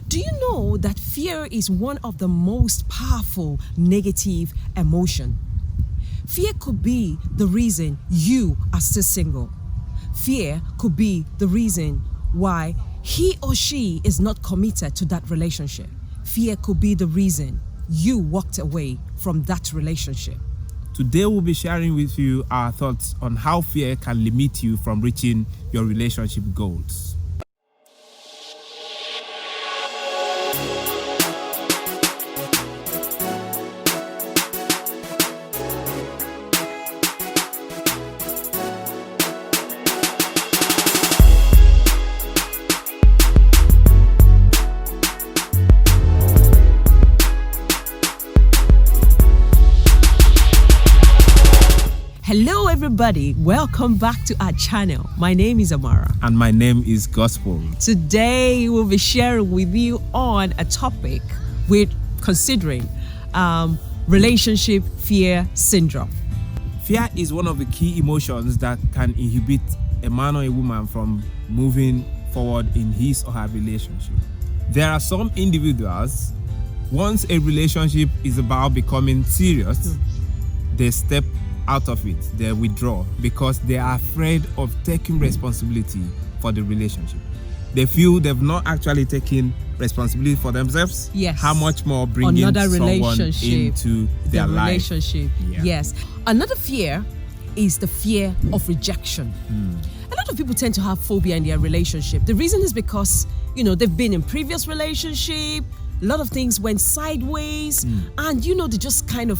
Do you know that fear is one of the most powerful negative emotion? Fear could be the reason you are still single. Fear could be the reason why he or she is not committed to that relationship. Fear could be the reason you walked away from that relationship. Today we'll be sharing with you our thoughts on how fear can limit you from reaching your relationship goals. Hello everybody, welcome back to our channel. My name is Amara. And my name is Gospel. Today we'll be sharing with you on a topic we're considering, relationship fear syndrome. Fear is one of the key emotions that can inhibit a man or a woman from moving forward in his or her relationship. There are some individuals, once a relationship is about becoming serious, they step out of it, they withdraw because they are afraid of taking responsibility for the relationship. They feel they've not actually taken responsibility for themselves. Yes. How much more bringing Another someone relationship into their life? Relationship. Yeah. Yes. Another fear is the fear of rejection. A lot of people tend to have phobia in their relationship. The reason is because, they've been in previous relationship, a lot of things went sideways, and they just kind of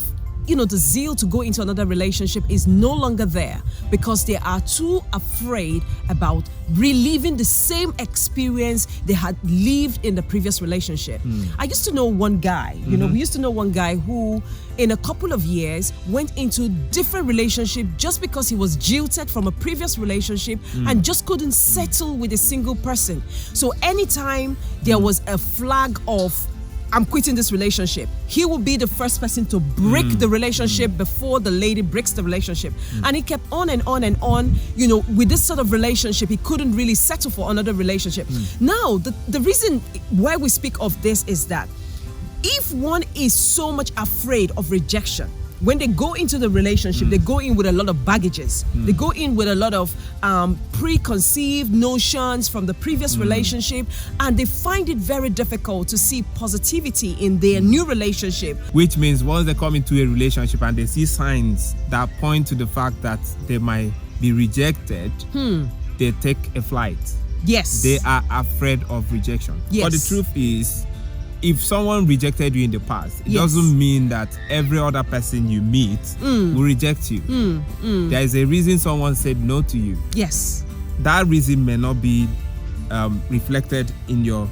the zeal to go into another relationship is no longer there because they are too afraid about reliving the same experience they had lived in the previous relationship. I used to know one guy, we used to know one guy who in a couple of years went into different relationship just because he was jilted from a previous relationship and just couldn't settle with a single person. So anytime there was a flag of I'm quitting this relationship, he will be the first person to break the relationship before the lady breaks the relationship. And he kept on and on and on, with this sort of relationship, he couldn't really settle for another relationship. Now, the reason why we speak of this is that if one is so much afraid of rejection, when they go into the relationship, they go in with a lot of baggages. They go in with a lot of preconceived notions from the previous relationship, and they find it very difficult to see positivity in their new relationship. Which means once they come into a relationship and they see signs that point to the fact that they might be rejected, they take a flight. Yes. They are afraid of rejection. Yes. But the truth is, if someone rejected you in the past, it doesn't mean that every other person you meet will reject you. There is a reason someone said no to you. Yes. That reason may not be reflected in your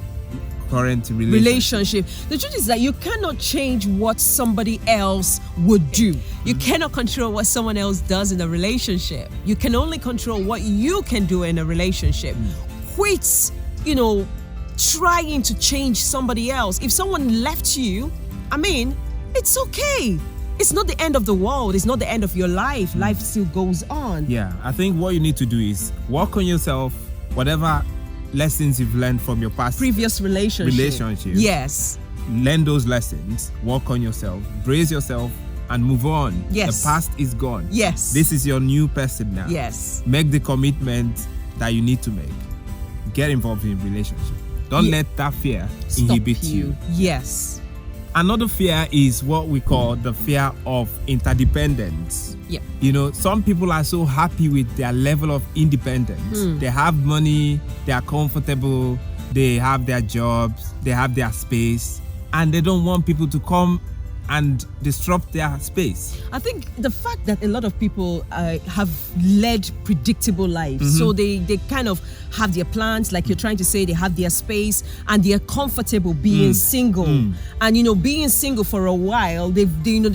current relationship. The truth is that you cannot change what somebody else would do. You cannot control what someone else does in a relationship. You can only control what you can do in a relationship. Quit, trying to change somebody else. If someone left you, it's okay. It's not the end of the world. It's not the end of your life. Life still goes on. Yeah, I think what you need to do is work on yourself, whatever lessons you've learned from your past previous relationship. Yes. Learn those lessons, work on yourself, brace yourself, and move on. Yes. The past is gone. Yes. This is your new person now. Yes. Make the commitment that you need to make. Get involved in a relationship. Don't let that fear inhibit you. Yes. Another fear is what we call the fear of interdependence. Yeah. Some people are so happy with their level of independence. They have money, they are comfortable, they have their jobs, they have their space, and they don't want people to come and disrupt their space. I think the fact that a lot of people have led predictable lives, so they kind of have their plans, like you're trying to say, they have their space and they're comfortable being single. And being single for a while, they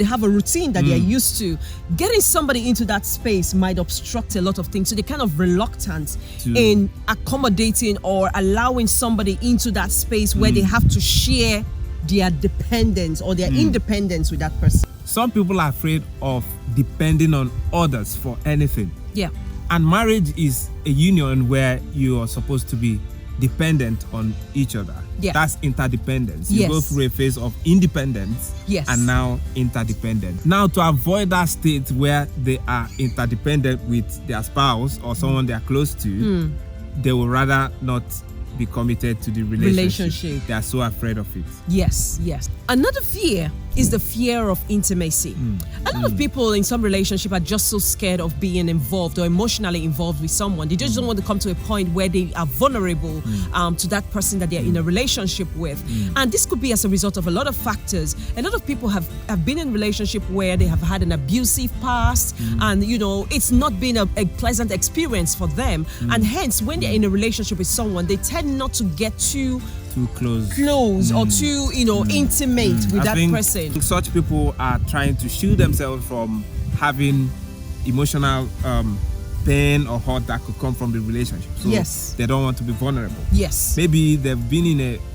have a routine that they're used to. Getting somebody into that space might obstruct a lot of things, so they're kind of reluctant in accommodating or allowing somebody into that space where they have to share their dependence or their independence with that person. Some people are afraid of depending on others for anything. Yeah. And marriage is a union where you are supposed to be dependent on each other. Yeah. That's interdependence. You go Yes. through a phase of independence Yes. and now interdependent. Now, to avoid that state where they are interdependent with their spouse or someone they are close to, they will rather not be committed to the relationship. They are so afraid of it. Yes, yes. Another fear is the fear of intimacy. A lot of people in some relationship are just so scared of being involved or emotionally involved with someone. They just don't want to come to a point where they are vulnerable to that person that they're in a relationship with. And this could be as a result of a lot of factors. A lot of people have been in a relationship where they have had an abusive past and, you know, it's not been a pleasant experience for them. And hence, when they're in a relationship with someone, they tend not to get too close or too, you know, intimate with that person. Such people are trying to shield themselves from having emotional pain or hurt that could come from the relationship. So Yes. they don't want to be vulnerable. Yes. Maybe they've been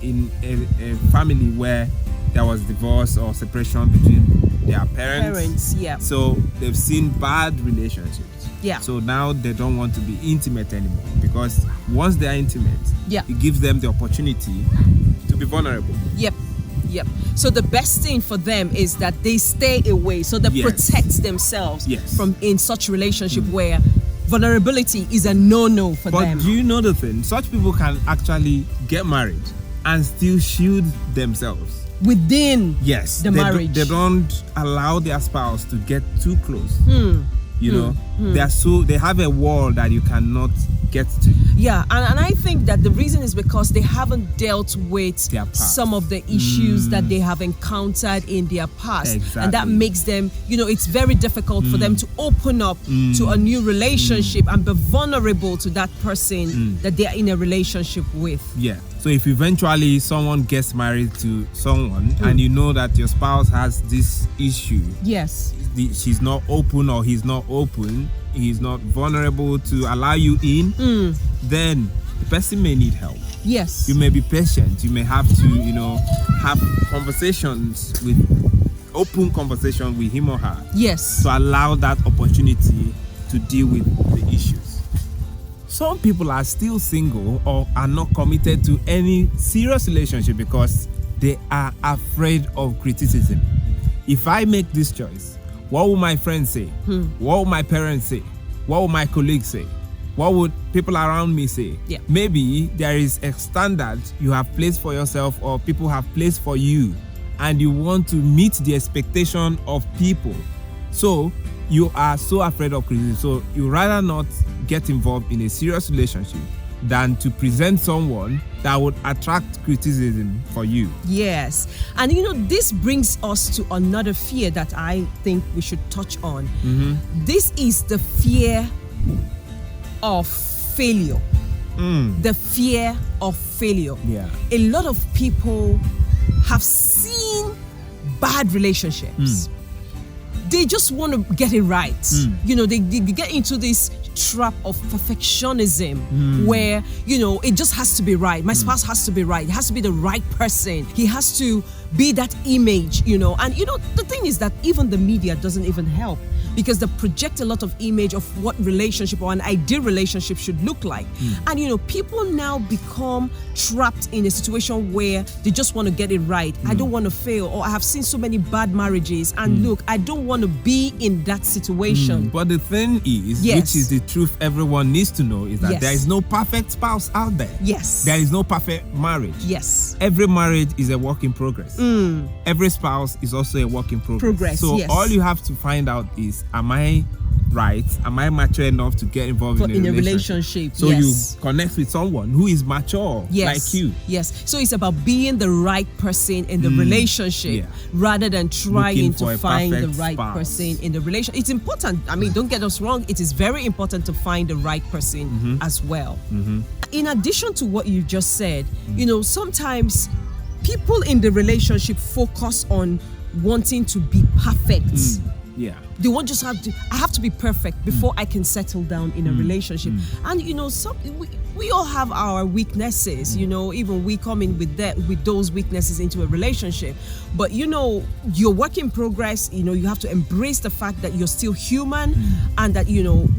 in a family where there was divorce or separation between their parents. Yeah. So they've seen bad relationships. Yeah. So now they don't want to be intimate anymore, because once they are intimate, Yeah. it gives them the opportunity to be vulnerable. Yep. So the best thing for them is that they stay away, so they Yes. protect themselves Yes. from in such relationship where vulnerability is a no-no for But them. do you know the thing? Such people can actually get married and still shield themselves. Within Yes, the marriage. They don't allow their spouse to get too close. You know, they have a wall that you cannot get to. Yeah, and I think that the reason is because they haven't dealt with Their past. some of the issues that they have encountered in their past. Exactly. And that makes them, you know, it's very difficult for them to open up to a new relationship and be vulnerable to that person that they are in a relationship with. Yeah. So if eventually someone gets married to someone and you know that your spouse has this issue, Yes. she's not open or he's not open, he's not vulnerable to allow you in, then the person may need help. Yes. You may be patient. You may have to, you know, have open conversation with him or her Yes. to allow that opportunity to deal with the issues. Some people are still single or are not committed to any serious relationship because they are afraid of criticism. If I make this choice, what will my friends say? What will my parents say? What will my colleagues say? What would people around me say? Yeah. Maybe there is a standard you have placed for yourself or people have placed for you, and you want to meet the expectation of people. So you are so afraid of criticism. So you rather not get involved in a serious relationship than to present someone that would attract criticism for you. Yes. And you know, this brings us to another fear that I think we should touch on. This is the fear of failure. The fear of failure. Yeah. A lot of people have seen bad relationships. They just want to get it right. You know, they get into this trap of perfectionism where, you know, it just has to be right. My spouse has to be right. It has to be the right person. He has to be that image, you know. And, you know, the thing is that even the media doesn't even help, because they project a lot of image of what relationship or an ideal relationship should look like. And, you know, people now become trapped in a situation where they just want to get it right. I don't want to fail, or I have seen so many bad marriages, and look, I don't want to be in that situation. But the thing is, Yes. which is the truth everyone needs to know, is that Yes. there is no perfect spouse out there. Yes. There is no perfect marriage. Yes. Every marriage is a work in progress. Every spouse is also a work in progress. So yes. all you have to find out is, am I right? Am I mature enough to get involved in a relationship? So yes. you connect with someone who is mature like you. Yes. So it's about being the right person in the relationship rather than trying Looking for to a find the perfect right spouse. person in the relation. It's important. I mean, don't get us wrong. It is very important to find the right person as well. In addition to what you just said, you know, sometimes people in the relationship focus on wanting to be perfect. Yeah. They won't just I have to be perfect before I can settle down in a relationship. And we all have our weaknesses, even we come in with those weaknesses into a relationship. But your work in progress, you have to embrace the fact that you're still human, and that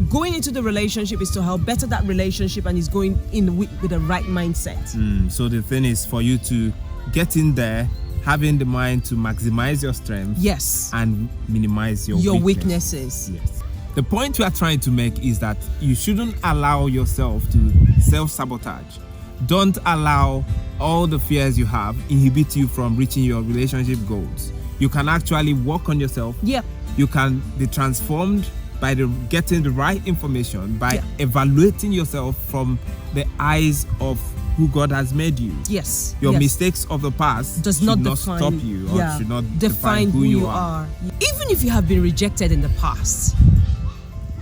going into the relationship is to help better that relationship, and is going in with the right mindset. So the thing is for you to get in there having the mind to maximize your strength, yes, and minimize your weaknesses. Yes. The point we are trying to make is that you shouldn't allow yourself to self-sabotage. Don't allow all the fears you have inhibit you from reaching your relationship goals. You can actually work on yourself. Yeah. You can be transformed by getting the right information, by evaluating yourself from the eyes of who God has made you. Yes. Your mistakes of the past does should not stop you, or should not define who you are. Even if you have been rejected in the past,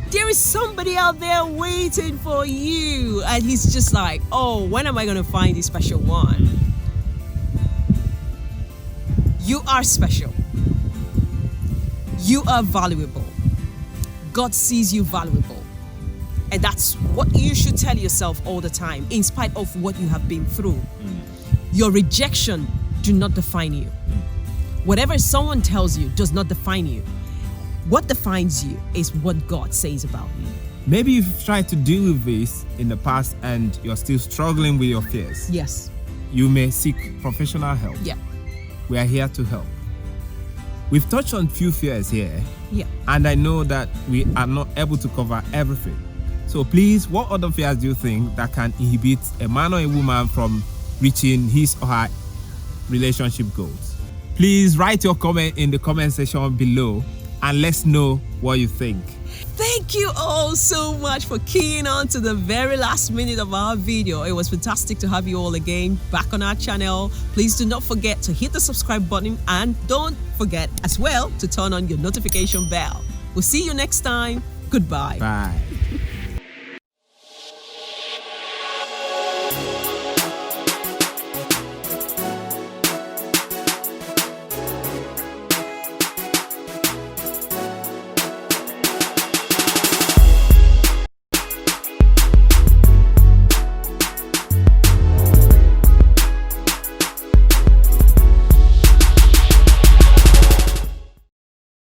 there is somebody out there waiting for you, and he's just like, oh, when am I going to find this special one? You are special. You are valuable. God sees you valuable. And that's what you should tell yourself all the time, in spite of what you have been through. Your rejection do not define you. Whatever someone tells you does not define you. What defines you is what God says about you. Maybe you've tried to deal with this in the past and you're still struggling with your fears. Yes. You may seek professional help. Yeah. We are here to help. We've touched on few fears here. Yeah. And I know that we are not able to cover everything. So please, what other fears do you think that can inhibit a man or a woman from reaching his or her relationship goals? Please write your comment in the comment section below and let's know what you think. Thank you all so much for keying on to the very last minute of our video. It was fantastic to have you all again back on our channel. Please do not forget to hit the subscribe button, and don't forget as well to turn on your notification bell. We'll see you next time. Goodbye. Bye.